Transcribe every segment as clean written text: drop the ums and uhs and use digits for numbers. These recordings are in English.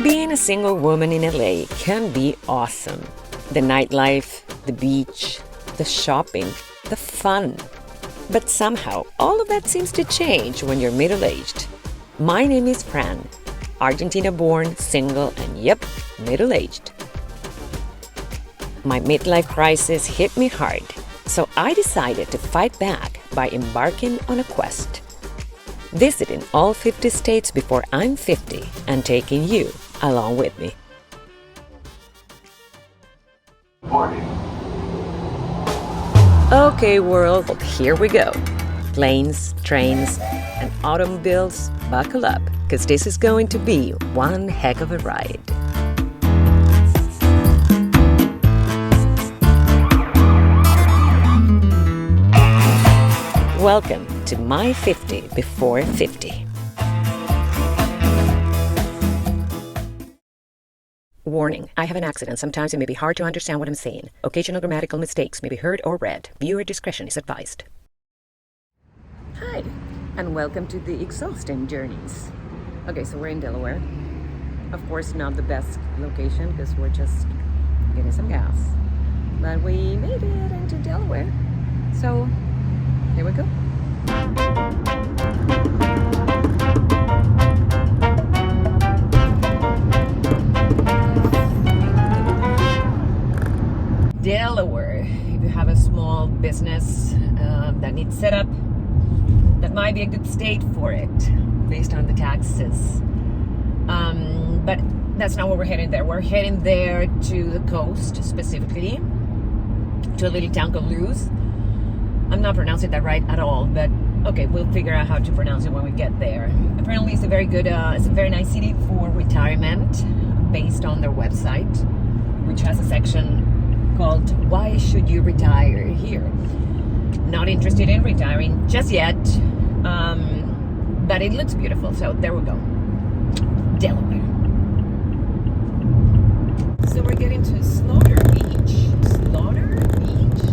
Being a single woman in LA can be awesome. The nightlife, the beach, the shopping, the fun. But somehow, all of that seems to change when you're middle-aged. My name is Fran, Argentina-born, single, and yep, middle-aged. My midlife crisis hit me hard, so I decided to fight back by embarking on a quest. Visiting all 50 states before I'm 50 and taking you along with me. Okay, world, here we go. Planes, trains, and automobiles, buckle up, because this is going to be one heck of a ride. Welcome to My 50 Before 50. Warning, I have an accent. Sometimes it may be hard to understand what I'm saying. Occasional grammatical mistakes may be heard or read. Viewer discretion is advised. Hi, and welcome to the exhausting journeys. Okay, so we're in Delaware. Of course, not the best location because we're just getting some gas. But we made it into Delaware. So, here we go. Delaware, if you have a small business that needs setup, that might be a good state for it based on the taxes. But that's not where we're heading there. We're heading there to the coast, specifically to a little town called Lewes. I'm not pronouncing that right at all, but okay, we'll figure out how to pronounce it when we get there. Apparently it's a very good, it's a very nice city for retirement based on their website, which has a section called Why Should You Retire Here? Not interested in retiring just yet, but it looks beautiful, so there we go. Delaware. So we're getting to Slaughter Beach. Slaughter Beach?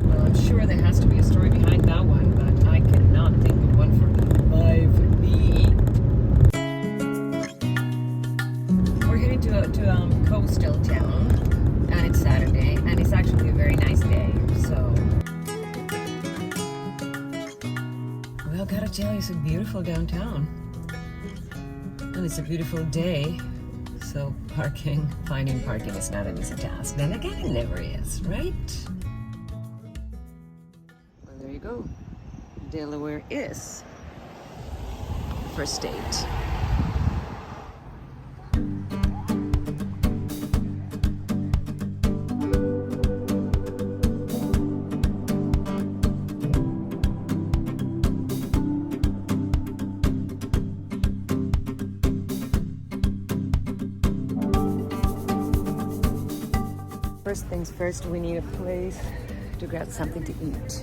Well, I'm sure there has to be a story behind that one, but I cannot think of one for the life of me. We're heading to a coastal town, and it's Saturday, and it's actually a very nice day, so. Well, gotta tell you, it's a beautiful downtown. And it's a beautiful day, so finding parking is not an easy task. Then again, it never is, right? Well, there you go. Delaware is the first state. First things first, we need a place to grab something to eat.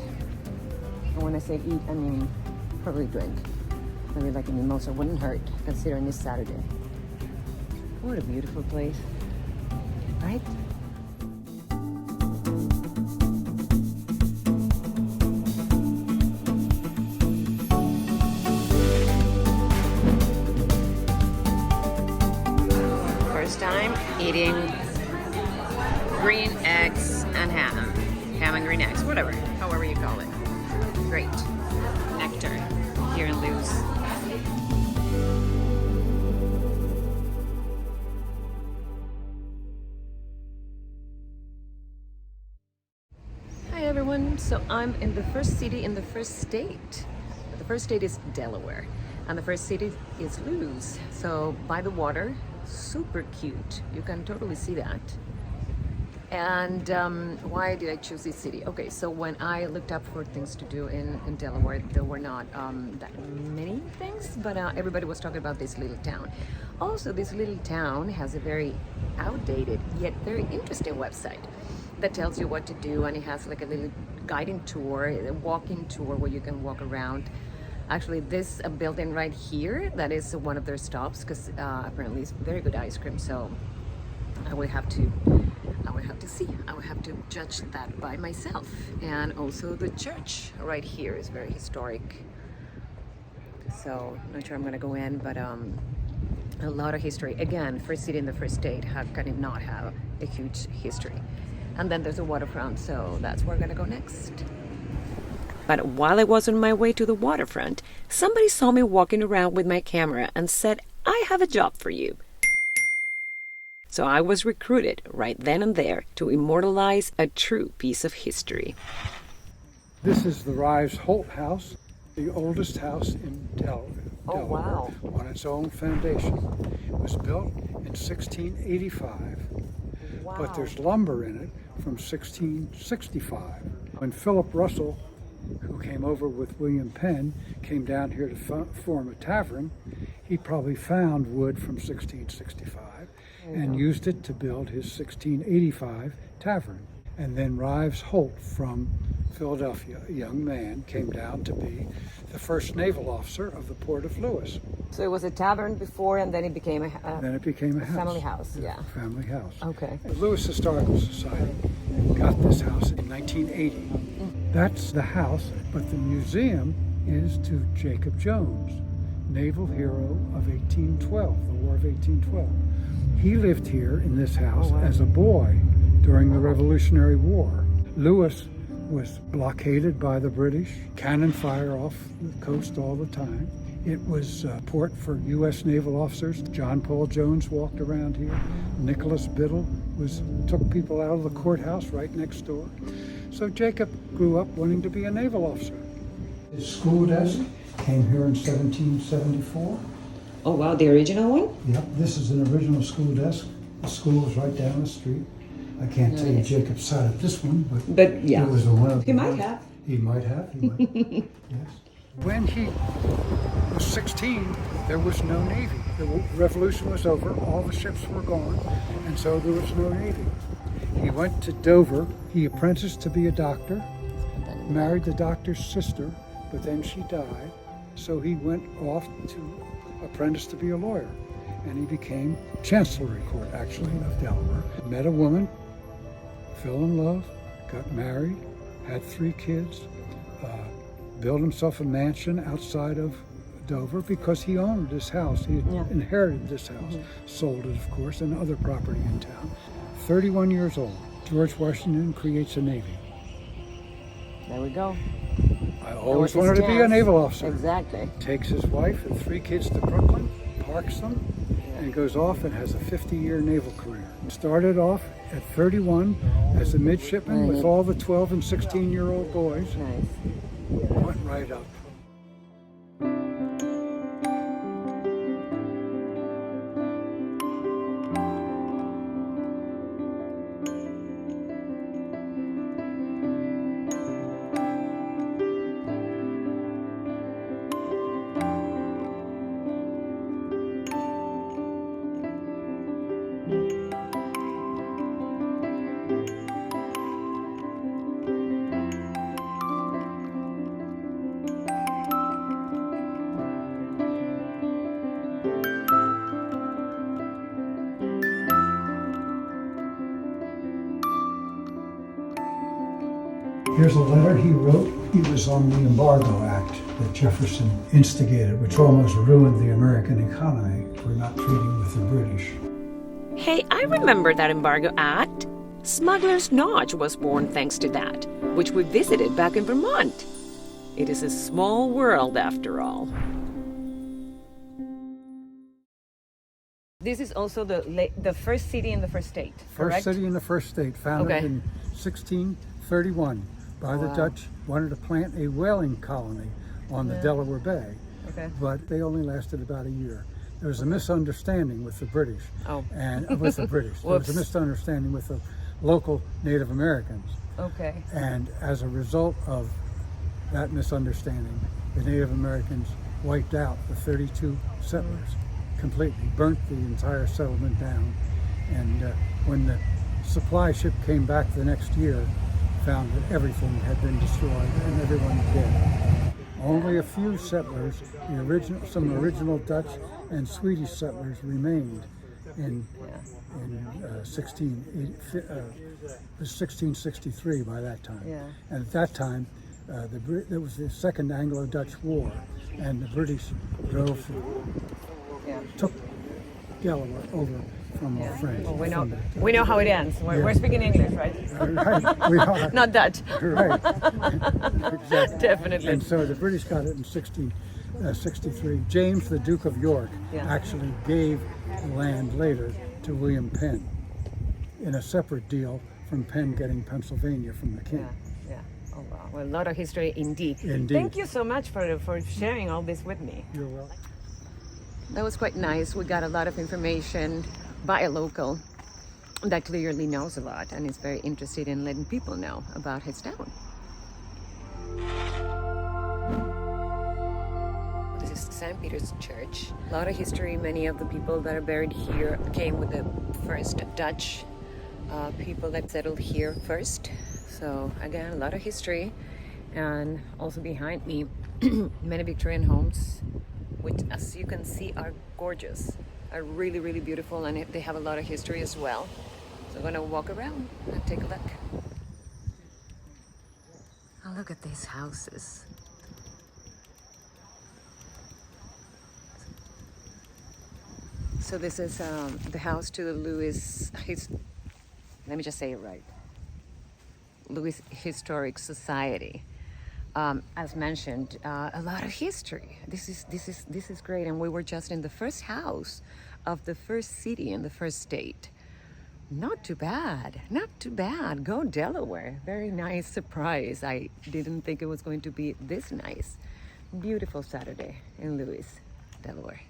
And when I say eat, I mean probably drink. Maybe like a mimosa wouldn't hurt, considering it's Saturday. What a beautiful place, right? First time eating green eggs and ham and green eggs, whatever, however you call it. Great. Nectar here in Lewes. Hi everyone, so I'm in the first city in the first state. The first state is Delaware, and the first city is Lewes. So by the water, super cute. You can totally see that. And why did I choose this city? Okay, so when I looked up for things to do in Delaware, there were not that many things, but everybody was talking about this little town. Also, this little town has a very outdated yet very interesting website that tells you what to do, and it has like a little guiding tour, a walking tour where you can walk around. Actually, this building right here, that is one of their stops, because apparently it's very good ice cream, so I would have to see. I would have to judge that by myself. And also the church right here is very historic. So, not sure I'm gonna go in, but A lot of history. Again, first city in the first state. How can it not have a huge history? And then there's a waterfront, so that's where we're gonna go next. But while I was on my way to the waterfront, somebody saw me walking around with my camera and said, "I have a job for you." So I was recruited right then and there to immortalize a true piece of history. This is the Ryves Holt house, the oldest house in Delaware. Oh, wow. On its own foundation. It was built in 1685, Wow. but there's lumber in it from 1665. When Philip Russell, who came over with William Penn, came down here to form a tavern, he probably found wood from 1665 and used it to build his 1685 tavern. And then Ryves Holt from Philadelphia, a young man, came down to be the first naval officer of the port of Lewes. So it was a tavern before, and then it became a Then it became a house. family house. Yeah. Family house. Okay. The Lewes Historical Society got this house in 1980. That's the house, but the museum is to Jacob Jones, naval hero of 1812, the War of 1812. He lived here in this house as a boy during the Revolutionary War. Lewes was blockaded by the British, cannon fire off the coast all the time. It was a port for U.S. naval officers. John Paul Jones walked around here. Nicholas Biddle took people out of the courthouse right next door. So Jacob grew up wanting to be a naval officer. His school desk came here in 1774. Oh wow, the original one? Yep, this is an original school desk. The school was right down the street. I can't tell you Jacob sat at this one, But yeah, it was a one of he might have. He might have. Yes. When he was 16, there was no Navy. The revolution was over, all the ships were gone, and so there was no Navy. He went to Dover. He apprenticed to be a doctor, married the doctor's sister, but then she died. So he went off to apprentice to be a lawyer, and he became Chancellery Court, actually, of Delaware. Met a woman, fell in love, got married, had 3 kids, built himself a mansion outside of Dover because he owned this house. He had inherited this house, sold it, of course, and other property in town. 31 years old, George Washington creates a Navy. There we go. I always wanted to be a naval officer. Exactly. Takes his wife and 3 kids to Brooklyn, parks them, and goes off and has a 50-year naval career. Started off at 31 as a midshipman with all the 12 and 16-year-old boys. Nice. Went right up. Here's a letter he wrote. He was on the Embargo Act that Jefferson instigated, which almost ruined the American economy for not treating with the British. Hey, I remember that Embargo Act. Smuggler's Notch was born thanks to that, which we visited back in Vermont. It is a small world after all. This is also the first city in the first state, correct? First city in the first state, founded in 1631 by the Dutch. Wanted to plant a whaling colony on the Delaware Bay, but they only lasted about a year. There was a misunderstanding with the British, and with the British. There was a misunderstanding with the local Native Americans. Okay. And as a result of that misunderstanding, the Native Americans wiped out the 32 settlers completely, burnt the entire settlement down. And when the supply ship came back the next year, found that everything had been destroyed and everyone dead. Only a few settlers, some original Dutch and Swedish settlers remained in 1663 by that time. And at that time, there was the Second Anglo-Dutch War, and the British took Delaware over from our friends. Well, we know how it ends. We're speaking English, right? Right, we are. Not Dutch. Right, exactly. Definitely. And so the British got it in 63. James, the Duke of York, actually gave the land later to William Penn in a separate deal from Penn getting Pennsylvania from the king. Yeah. Oh, wow. Well, a lot of history indeed. Thank you so much for sharing all this with me. You're welcome. That was quite nice. We got a lot of information by a local that clearly knows a lot and is very interested in letting people know about his town. This is St. Peter's Church. A lot of history. Many of the people that are buried here came with the first Dutch people that settled here first. So again, a lot of history. And also behind me, many Victorian homes, which as you can see are gorgeous, are really, really beautiful, and they have a lot of history as well. So I'm gonna walk around and take a look. Oh, look at these houses. So this is the house to the Lewes, let me just say it right, Lewes Historic Society. As mentioned, a lot of history. This is great, and we were just in the first house of the first city in the first state. Not too bad, not too bad. Go Delaware. Very nice surprise. I didn't think it was going to be this nice. Beautiful Saturday in Lewes, Delaware.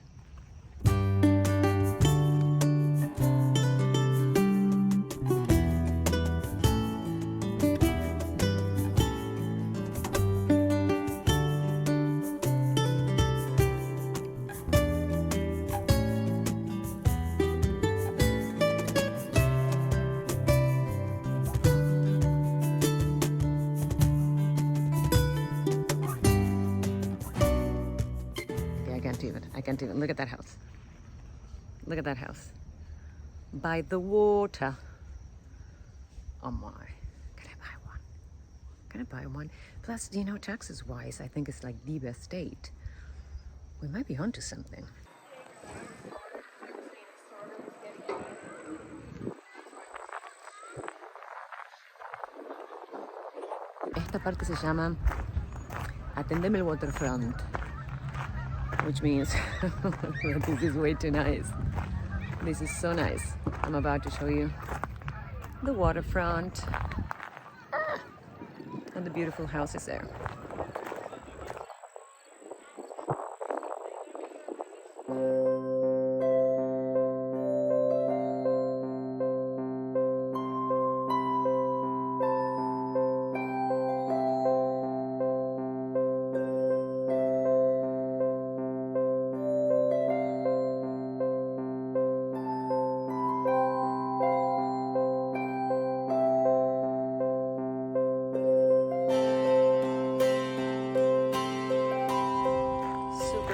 I can't even. Look at that house. Look at that house. By the water. Oh my. Can I buy one? Can I buy one? Plus, you know, taxes wise, I think it's like the best state. We might be onto something. Esta parte se llama Untitled Waterfront, which means this is way too nice. This is so nice. I'm about to show you the waterfront and the beautiful houses there.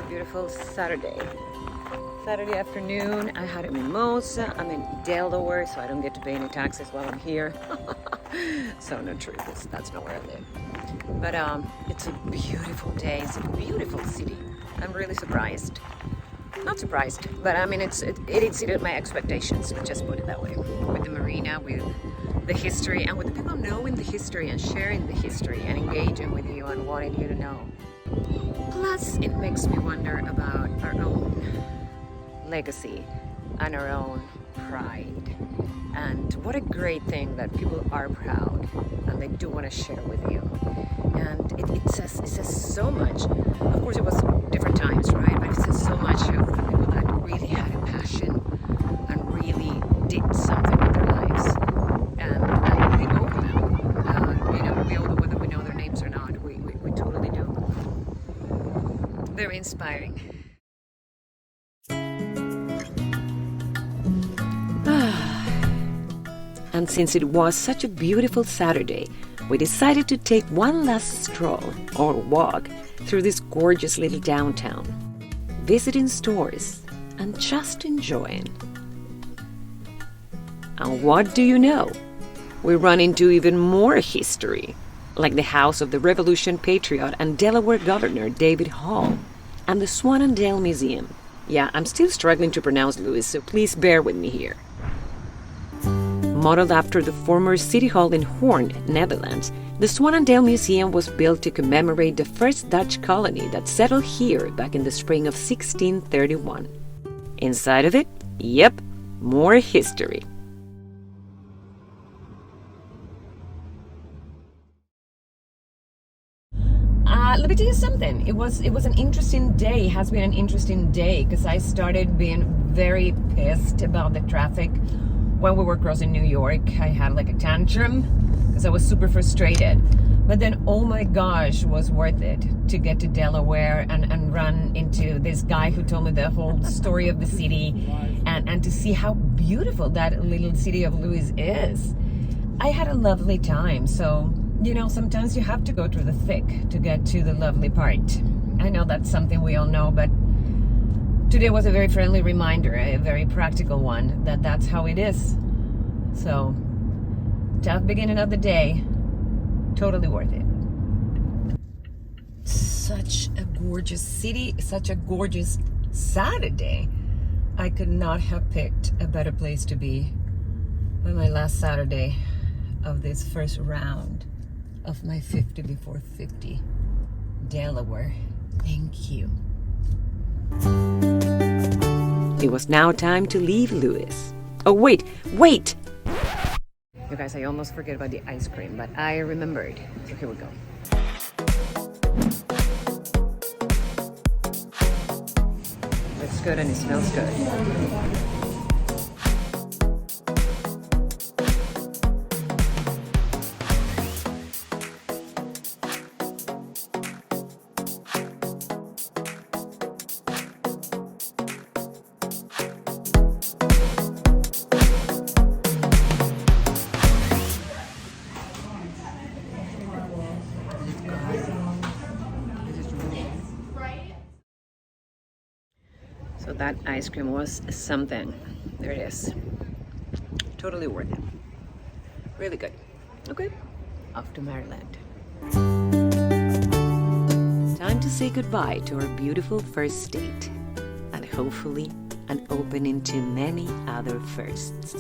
Beautiful Saturday afternoon. I had a mimosa. I'm in Delaware, so I don't get to pay any taxes while I'm here. So no true, that's not where I live. But it's a beautiful day. It's a beautiful city. I'm really surprised. Not surprised, but I mean it exceeded my expectations. Let's just put it that way. With the marina, with the history, and with the people knowing the history and sharing the history and engaging with you and wanting you to know. Plus, it makes me wonder about our own legacy and our own pride. And what a great thing that people are proud and they do want to share with you. And it says so much. Of course, it was different times, right? But it says so much of the people that really had a passion and really did something with their lives. And we owe them. You know, we owe them whether we know their names or not. We totally do. Very inspiring. And since it was such a beautiful Saturday, we decided to take one last stroll or walk through this gorgeous little downtown, visiting stores and just enjoying. And what do you know? We run into even more history, like the house of the Revolution patriot and Delaware Governor David Hall, and the Zwaanendael Museum, Yeah, I'm still struggling to pronounce Lewes, so please bear with me here. Modeled after the former City Hall in Hoorn, Netherlands, the Zwaanendael Museum was built to commemorate the first Dutch colony that settled here back in the spring of 1631. Inside of it, yep, more history. Let me tell you something. It was an interesting day. It has been an interesting day because I started being very pissed about the traffic when we were crossing New York. I had like a tantrum because I was super frustrated. But then, oh my gosh, it was worth it to get to Delaware and run into this guy who told me the whole story of the city and to see how beautiful that little city of Lewes is. I had a lovely time. So, you know, sometimes you have to go through the thick to get to the lovely part. I know that's something we all know, but today was a very friendly reminder, a very practical one, that that's how it is. So, tough beginning of the day, totally worth it. Such a gorgeous city, such a gorgeous Saturday. I could not have picked a better place to be on my last Saturday of this first round of my 50 before 50 Delaware. Thank you. It was now time to leave Lewes. Oh, wait! You guys, I almost forget about the ice cream, but I remembered. So here we go. Looks good and it smells good. So that ice cream was something. There it is. Totally worth it. Really good. Okay, off to Maryland. Time to say goodbye to our beautiful first date. And hopefully an opening to many other firsts.